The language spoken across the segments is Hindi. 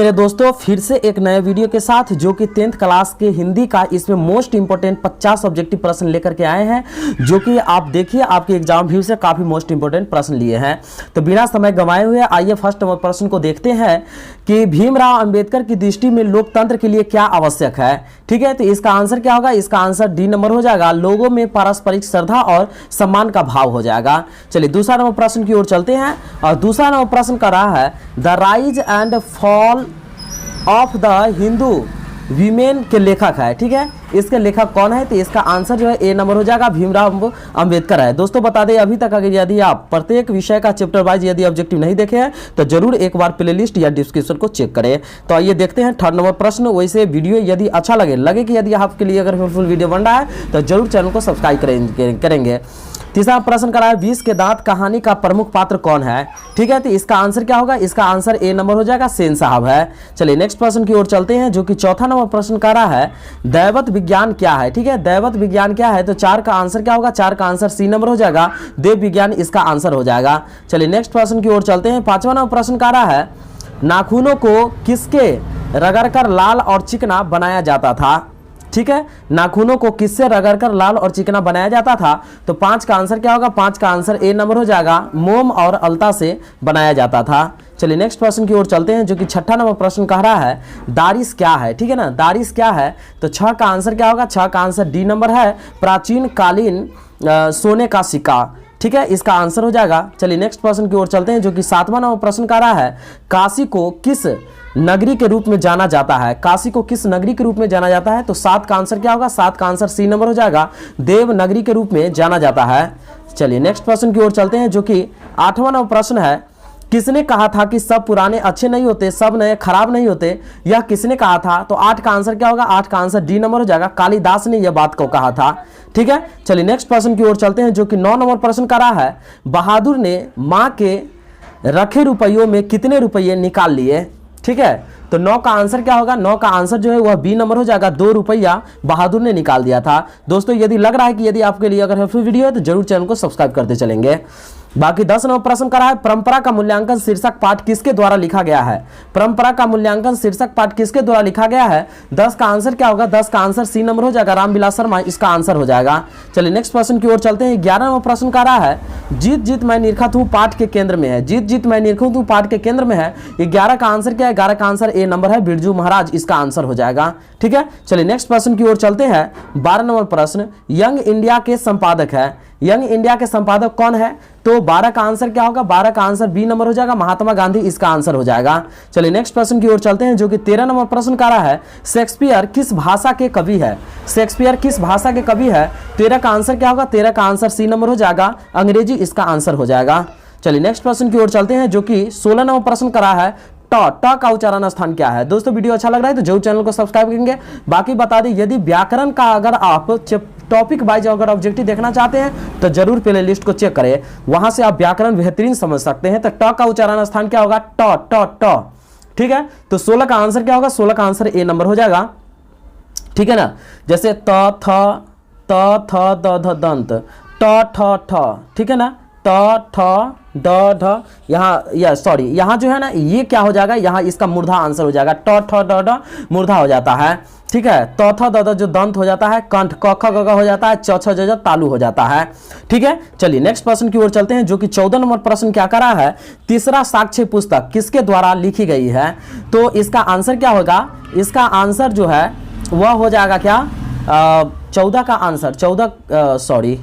मेरे दोस्तों, फिर से एक नए वीडियो के साथ जो कि 10th क्लास के हिंदी का इसमें मोस्ट इंपोर्टेंट 50 ऑब्जेक्टिव प्रश्न लेकर के आए हैं, जो कि आप देखिए आपके एग्जाम व्यू से काफी मोस्ट इंपोर्टेंट प्रश्न लिए हैं। तो बिना समय गंवाए हुए आइए फर्स्ट नंबर प्रश्न को देखते हैं कि भीमराव अंबेडकर की दृष्टि में लोकतंत्र के लिए क्या आवश्यक है। ठीक है, तो इसका आंसर क्या होगा? इसका आंसर डी नंबर हो जाएगा, लोगों में पारस्परिक श्रद्धा और सम्मान का भाव हो जाएगा। चलिए दूसरा नंबर प्रश्न की ओर चलते हैं और दूसरा नंबर प्रश्न कर रहा है the rise and fall of the Hindu women के लेखक है। ठीक है, इसके लेखक कौन है? तो इसका आंसर जो है ए नंबर हो जाएगा, भीमराव अंबेडकर है। दोस्तों बता दें, अभी तक अगर यदि आप प्रत्येक विषय का चैप्टर वाइज यदि ऑब्जेक्टिव नहीं देखे हैं तो जरूर एक बार प्लेलिस्ट या डिस्क्रिप्शन को चेक करें। तो आइए देखते हैं थर्ड नंबर प्रश्न। वैसे वीडियो यदि अच्छा लगे कि यदि आपके लिए अगर हेल्पफुल वीडियो बन रहा है तो जरूर चैनल को सब्सक्राइब करेंगे। तीसरा प्रश्न करा है 20 के दांत कहानी का प्रमुख पात्र कौन है। ठीक है, तो इसका आंसर क्या होगा? इसका आंसर ए नंबर हो जाएगा, सेन साहब है। चलिए नेक्स्ट प्रश्न की ओर चलते हैं, जो कि चौथा नंबर प्रश्न करा है दैवत विज्ञान क्या है। ठीक है, दैवत विज्ञान क्या है? तो 4 का आंसर क्या होगा? 4 का आंसर सी नंबर हो जाएगा, देव विज्ञान इसका आंसर हो जाएगा। चलिए नेक्स्ट प्रश्न की ओर चलते हैं। पांचवा नंबर प्रश्न करा है नाखूनों को किसके रगड़कर लाल और चिकना बनाया जाता था। ठीक है, नाखूनों को किससे रगड़कर लाल और चिकना बनाया जाता था? तो 5 का आंसर क्या होगा? 5 का आंसर ए नंबर हो जाएगा, मोम और अलता से बनाया जाता था। चलिए नेक्स्ट प्रश्न की ओर चलते हैं, जो कि छठा नंबर प्रश्न कह रहा है दारिस क्या है। ठीक है ना, दारिस क्या है? तो 6 का आंसर क्या होगा? 6 का आंसर डी नंबर है, प्राचीन कालीन सोने का सिक्का। ठीक है, इसका आंसर हो जाएगा। चलिए नेक्स्ट प्रश्न की ओर चलते हैं, जो कि 7वां नंबर प्रश्न कह रहा है काशी को किस नगरी के रूप में जाना जाता है। काशी को किस नगरी के रूप में जाना जाता है? तो 7 का आंसर क्या होगा? 7 का आंसर सी नंबर हो जाएगा, देव नगरी के रूप में जाना जाता है। चलिए नेक्स्ट प्रश्न की ओर चलते हैं, जो कि 8वां नंबर प्रश्न है किसने कहा था कि सब पुराने अच्छे नहीं होते, सब नए खराब नहीं होते? यह किसने कहा था? तो 8 का आंसर क्या होगा? 8 का आंसर डी नंबर हो जाएगा, कालिदास ने यह बात को कहा था। ठीक है, चलिए नेक्स्ट प्रश्न की ओर चलते हैं, जो कि 9 नंबर प्रश्न करा है बहादुर ने माँ के रखे रुपयों में कितने रुपये निकाल लिए। ठीक है, तो 9 का आंसर क्या होगा? 9 का आंसर जो है वह बी नंबर हो जाएगा, 2 रुपया बहादुर ने निकाल दिया था। दोस्तों यदि लग रहा है कि यदि आपके लिए अगर हेल्पफुल वीडियो है तो जरूर चैनल को सब्सक्राइब करते चलेंगे। बाकी 10 नंबर प्रश्न करा है परंपरा का मूल्यांकन शीर्षक पाठ किसके द्वारा लिखा गया है। परंपरा का मूल्यांकन शीर्षक पाठ किसके द्वारा लिखा गया है? 10 का आंसर क्या होगा? 10 का आंसर सी नंबर हो जाएगा, रामविलास शर्मा इसका आंसर हो जाएगा। चलिए नेक्स्ट प्रश्न की ओर चलते हैं। 11 नंबर प्रश्न करा है जीत जीत मैं निरखत हूँ पाठ के केंद्र में है। जीत जीत मैं निरखत हूँ पाठ के केंद्र में है। 11 का आंसर क्या है? 11 का आंसर ए नंबर है, बिरजू महाराज इसका आंसर हो जाएगा। ठीक है, चलिए नेक्स्ट प्रश्न की ओर चलते हैं। 12 नंबर प्रश्न यंग इंडिया के संपादक है। यंग इंडिया के संपादक कौन है? तो 12 का आंसर क्या होगा? 12 का आंसर बी नंबर हो जाएगा, महात्मा गांधी इसका आंसर हो जाएगा। चलिए नेक्स्ट प्रश्न की ओर चलते हैं, जो कि 13 नंबर प्रश्न का रहा है शेक्सपियर किस भाषा के कवि है। शेक्सपियर किस भाषा के कवि है? 13 का आंसर क्या होगा? 13 का आंसर सी नंबर हो जाएगा, अंग्रेजी इसका आंसर हो जाएगा। चलिए नेक्स्ट प्रश्न की ओर चलते हैं, जो कि 16 नंबर प्रश्न का रहा है ट का उच्चारण स्थान क्या है। दोस्तों वीडियो अच्छा लग रहा है तो जरूर चैनल को सब्सक्राइब करेंगे। बाकी बता दें, यदि व्याकरण का अगर आप टॉपिक वाइज अगर ऑब्जेक्टिव देखना चाहते हैं तो जरूर प्ले लिस्ट को चेक करें, वहां से आप व्याकरण बेहतरीन समझ सकते हैं। तो ट का उच्चारण स्थान क्या होगा? ट। ठीक है, तो 16 का आंसर क्या होगा? 16 का आंसर ए नंबर हो जाएगा। ठीक है ना, जैसे त थ द दंत ट ठ। ठीक है ना, त ठ ड ढ। यहाँ सॉरी यहाँ जो है ना ये क्या हो जाएगा? यहाँ इसका मूर्धा आंसर हो जाएगा, ट ठ ड ढ मूर्धा हो जाता है। ठीक है, त थ द जो दंत हो जाता है, कंठ क ख ग हो जाता है, च छ ज तालु हो जाता है। ठीक है, चलिए नेक्स्ट प्रश्न की ओर चलते हैं, जो कि 14 नंबर प्रश्न क्या करा है तीसरा साक्ष्य पुस्तक किसके द्वारा लिखी गई है। तो इसका आंसर क्या होगा? इसका आंसर जो है वह हो जाएगा क्या? 14 का आंसर 14 सॉरी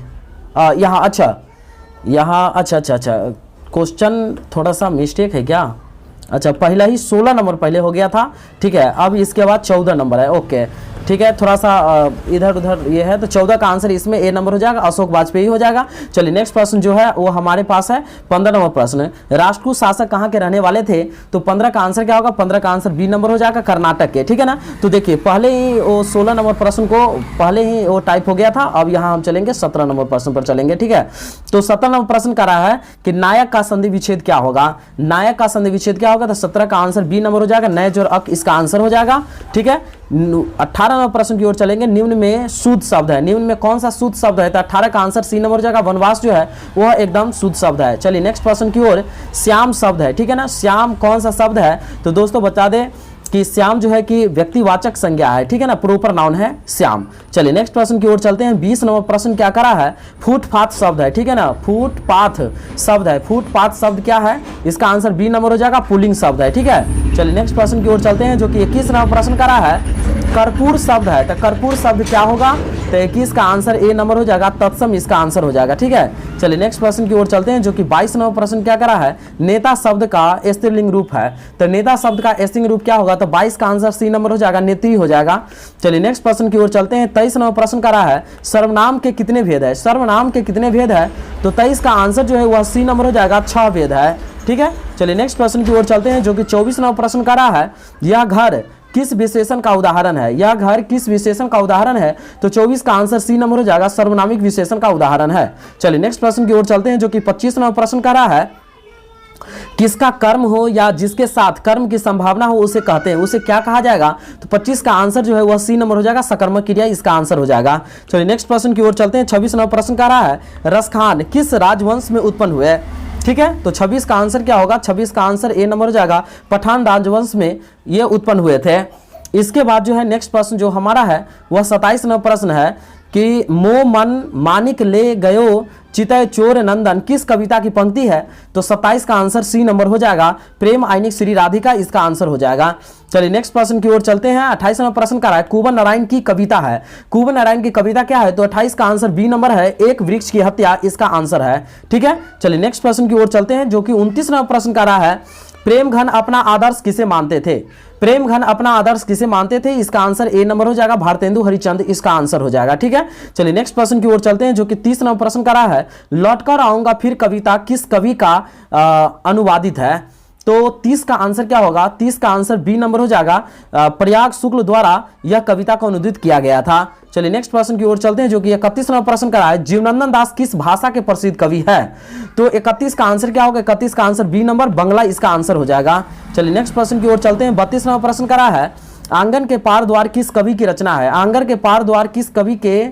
यहाँ अच्छा क्वेश्चन थोड़ा सा मिस्टेक है क्या? अच्छा, पहला ही 16 नंबर पहले हो गया था। ठीक है, अब इसके बाद 14 नंबर है। ओके ठीक है, थोड़ा सा इधर उधर ये है, तो 14 का आंसर इसमें ए नंबर हो जाएगा, अशोक वाजपेयी हो जाएगा। चलिए नेक्स्ट प्रश्न जो है वो हमारे पास है 15 नंबर प्रश्न राष्ट्रकूट शासक कहाँ के रहने वाले थे। तो 15 का आंसर क्या होगा? 15 का आंसर बी नंबर हो जाएगा, कर्नाटक के। ठीक है ना, तो देखिए पहले ही वो 16 नंबर प्रश्न को पहले ही वो टाइप हो गया था। अब यहाँ हम चलेंगे 17 नंबर प्रश्न पर चलेंगे। ठीक है, तो 17 नंबर प्रश्न कर रहा है कि नायक का संधि विच्छेद क्या होगा। नायक का संधि विच्छेद क्या होगा? तो 17 का आंसर बी नंबर हो जाएगा, नय जोड़ अक इसका आंसर हो जाएगा। ठीक है, 18 नंबर प्रश्न की ओर चलेंगे। निम्न में शुद्ध शब्द है, निम्न में कौन सा शुद्ध शब्द है? तो 18 का आंसर सी नंबर हो जाएगा, वनवास जो है वह एकदम शुद्ध शब्द है। चलिए नेक्स्ट प्रश्न की ओर, श्याम शब्द है। ठीक है ना, श्याम कौन सा शब्द है? तो दोस्तों बता दें कि श्याम जो है कि व्यक्तिवाचक संज्ञा है, ठीक है ना, प्रॉपर नाउन है श्याम। चलिए नेक्स्ट प्रश्न की ओर चलते हैं। 20 नंबर प्रश्न क्या करा है, फुटपाथ शब्द है, ठीक है ना, फुटपाथ शब्द है। फुटपाथ शब्द क्या है, इसका आंसर बी नंबर हो जाएगा, पुल्लिंग शब्द है, ठीक है। चलिए नेक्स्ट प्रश्न की ओर चलते हैं, जो कि 21 नंबर प्रश्न करा है, कर्पूर शब्द है। तो कर्पूर शब्द क्या होगा, तो 21 का आंसर ए नंबर हो जाएगा, तत्सम इसका आंसर हो जाएगा, ठीक है। चलिए नेक्स्ट प्रश्न की ओर चलते हैं, जो कि 22 नंबर प्रश्न क्या करा है, नेता शब्द का स्त्रीलिंग रूप है। तो नेता शब्द का स्त्रीलिंग रूप क्या होगा, तो 22 का आंसर सी नंबर हो जाएगा, नेत्री हो जाएगा। चलिए नेक्स्ट प्रश्न की ओर चलते हैं। 23 नंबर प्रश्न करा है, सर्वनाम के कितने भेद है। सर्वनाम के कितने भेद है, तो 23 का आंसर जो है वह सी नंबर हो जाएगा, 6 भेद है, ठीक है। चलिए नेक्स्ट प्रश्न की ओर चलते हैं, जो कि 24 नंबर प्रश्न करा है, यह घर किस विशेषण का उदाहरण है। यह घर किस विशेषण का उदाहरण है, तो 24 का आंसर सी नंबर हो जाएगा, सर्वनामिक विशेषण का उदाहरण है। चलिए नेक्स्ट प्रश्न की ओर चलते हैं, जो कि 25 नंबर प्रश्न करा है, किसका कर्म हो या जिसके साथ कर्म की संभावना हो उसे कहते हैं, उसे क्या कहा जाएगा, तो 25 का आंसर जो है वह सी नंबर हो जाएगा, सकर्मक क्रिया इसका आंसर हो जाएगा। चलिए नेक्स्ट प्रश्न की ओर चलते हैं। 26 नंबर प्रश्न करा है, रसखान किस राजवंश में उत्पन्न हुए, ठीक है। तो 26 का आंसर क्या होगा, 26 का आंसर ए नंबर हो जाएगा, पठान राजवंश में ये उत्पन्न हुए थे। इसके बाद जो है नेक्स्ट प्रश्न जो हमारा है वह 27 नंबर प्रश्न है कि मो मन मानिक ले गयो चितय चोर नंदन किस कविता की पंक्ति है, तो 27 का आंसर सी नंबर हो जाएगा, प्रेम आइनिक श्री राधिका इसका आंसर हो जाएगा। चलिए नेक्स्ट प्रश्न की ओर चलते हैं। 28 नंबर प्रश्न का है, कुंवर नारायण की कविता है। कुंवर नारायण की कविता क्या है, तो 28 का आंसर बी नंबर है, एक वृक्ष की हत्या इसका आंसर है, ठीक है। चलिए नेक्स्ट प्रश्न की ओर चलते हैं, जो कि 29 नंबर प्रश्न का है, प्रेम घन अपना आदर्श किसे मानते थे। प्रेम घन अपना आदर्श किसे मानते थे, इसका आंसर ए नंबर हो जाएगा, भारतेंदु हरिचंद इसका आंसर हो जाएगा, ठीक है। चलिए नेक्स्ट प्रश्न की ओर चलते हैं, जो कि 30 नंबर प्रश्न करा है, लौटकर आऊंगा फिर कविता किस कवि का अनुवादित है, तो 30 का आंसर क्या होगा, 30 का आंसर बी नंबर हो जाएगा, प्रयाग शुक्ल द्वारा यह कविता को अनुदित किया गया था। चलिए नेक्स्ट प्रश्न की ओर चलते हैं, जो कि 31 नंबर प्रश्न करा है, जीवनंदन दास किस भाषा के प्रसिद्ध कवि है, तो 31 का आंसर क्या होगा, 31 का आंसर बी नंबर, बंगला इसका आंसर हो जाएगा। चलिए नेक्स्ट प्रश्न की ओर चलते हैं। 32 नंबर प्रश्न करा है, आंगन के पार द्वार किस कवि की रचना है। आंगन के पार द्वार किस कवि के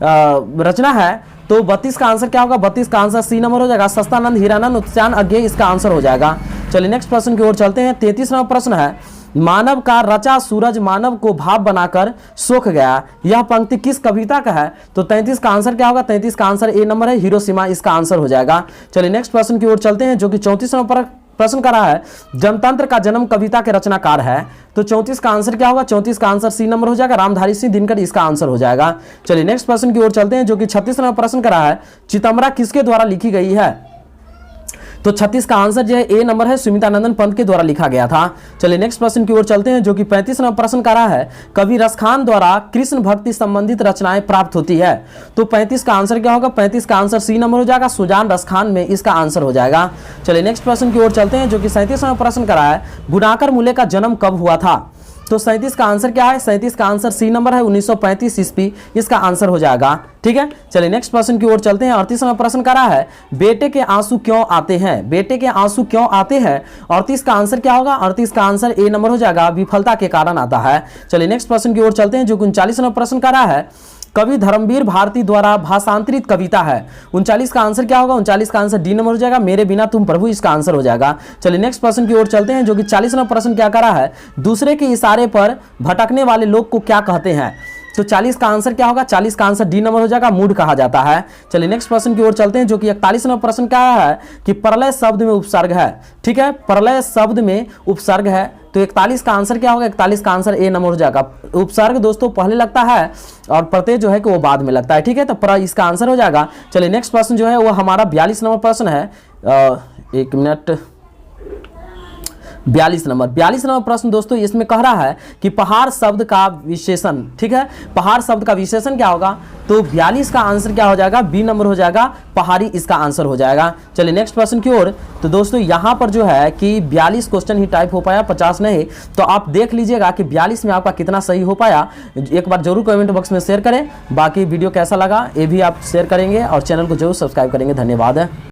रचना है, तो 32 का आंसर क्या होगा, 32 का आंसर सी नंबर हो जाएगा, सस्तानंद हीरानंद उत्स्यान अज्ञेय इसका आंसर हो जाएगा। चलिए नेक्स्ट प्रश्न की ओर चलते हैं। 33 नंबर प्रश्न है, मानव का रचा सूरज मानव को भाव बनाकर सूख गया, यह पंक्ति किस कविता का है, तो 33 का आंसर क्या होगा, 33 का आंसर ए नंबर है, हिरोशिमा इसका आंसर हो जाएगा। चलिए नेक्स्ट प्रश्न की ओर चलते हैं, जो कि 34 नंबर प्रश्न करा है, जनतंत्र का जन्म कविता के रचनाकार है, तो 34 का आंसर क्या होगा, 34 का आंसर सी नंबर हो जाएगा, रामधारी सिंह दिनकर इसका आंसर हो जाएगा। चलिए नेक्स्ट प्रश्न की ओर चलते हैं, जो कि 36 नंबर प्रश्न करा है, चितमरा किसके द्वारा लिखी गई है, तो 36 का आंसर जो है ए नंबर है, सुमितानंदन पंत के द्वारा लिखा गया था। चलिए नेक्स्ट प्रश्न की ओर चलते हैं, जो कि 35 नंबर प्रश्न का है, कवि रसखान द्वारा कृष्ण भक्ति संबंधित रचनाएं प्राप्त होती है, तो 35 का आंसर क्या होगा, 35 का आंसर सी नंबर हो जाएगा, सुजान रसखान में इसका आंसर हो जाएगा। चलिए नेक्स्ट प्रश्न की ओर चलते हैं, जो कि 37 नंबर प्रश्न का है, गुणाकर मूल्य का जन्म कब हुआ था, तो 37 का आंसर क्या है, 37 का आंसर सी नंबर है, 1935 ईस्वी इसका आंसर हो जाएगा, ठीक है। चलिए नेक्स्ट प्रश्न की ओर चलते हैं। 38 नंबर प्रश्न करा है, बेटे के आंसू क्यों आते हैं, बेटे के आंसू क्यों आते हैं, 38 का आंसर क्या होगा, 38 का आंसर ए नंबर हो जाएगा, विफलता के कारण आता है। चलिए नेक्स्ट प्रश्न की ओर चलते हैं, जो 39 नंबर प्रश्न करा है, कवि धर्मवीर भारती द्वारा भाषांतरित कविता है, 39 का आंसर क्या होगा, 39 का आंसर डी नंबर हो जाएगा, मेरे बिना तुम प्रभु इसका आंसर हो जाएगा। चलिए नेक्स्ट प्रश्न की ओर चलते हैं, जो कि 40 नंबर प्रश्न क्या करा है, दूसरे के इशारे पर भटकने वाले लोग को क्या कहते हैं, तो 40 का आंसर क्या होगा, 40 का आंसर डी नंबर हो जाएगा, मूड कहा जाता है। चलिए नेक्स्ट प्रश्न की ओर चलते हैं, जो कि 41 नंबर प्रश्न क्या है कि प्रलय शब्द में उपसर्ग है, ठीक है, प्रलय शब्द में उपसर्ग है, तो 41 का आंसर क्या होगा, 41 का आंसर ए नंबर हो जाएगा। उपसर्ग दोस्तों पहले लगता है और प्रत्यय जो है कि वो बाद में लगता है, ठीक है, तो इसका आंसर हो जाएगा। चलिए नेक्स्ट प्रश्न जो है वो हमारा 42 नंबर प्रश्न है, एक मिनट, 42 नंबर प्रश्न दोस्तों इसमें कह रहा है कि पहाड़ शब्द का विशेषण, ठीक है, पहाड़ शब्द का विशेषण क्या होगा, तो 42 का आंसर क्या हो जाएगा, बी नंबर हो जाएगा, पहाड़ी इसका आंसर हो जाएगा। चलिए नेक्स्ट प्रश्न की ओर, तो दोस्तों यहां पर जो है कि 42 क्वेश्चन ही टाइप हो पाया, 50 नहीं, तो आप देख लीजिएगा कि 42 में आपका कितना सही हो पाया, एक बार जरूर कमेंट बॉक्स में शेयर करें। बाकी वीडियो कैसा लगा ये भी आप शेयर करेंगे और चैनल को जरूर सब्सक्राइब करेंगे। धन्यवाद है।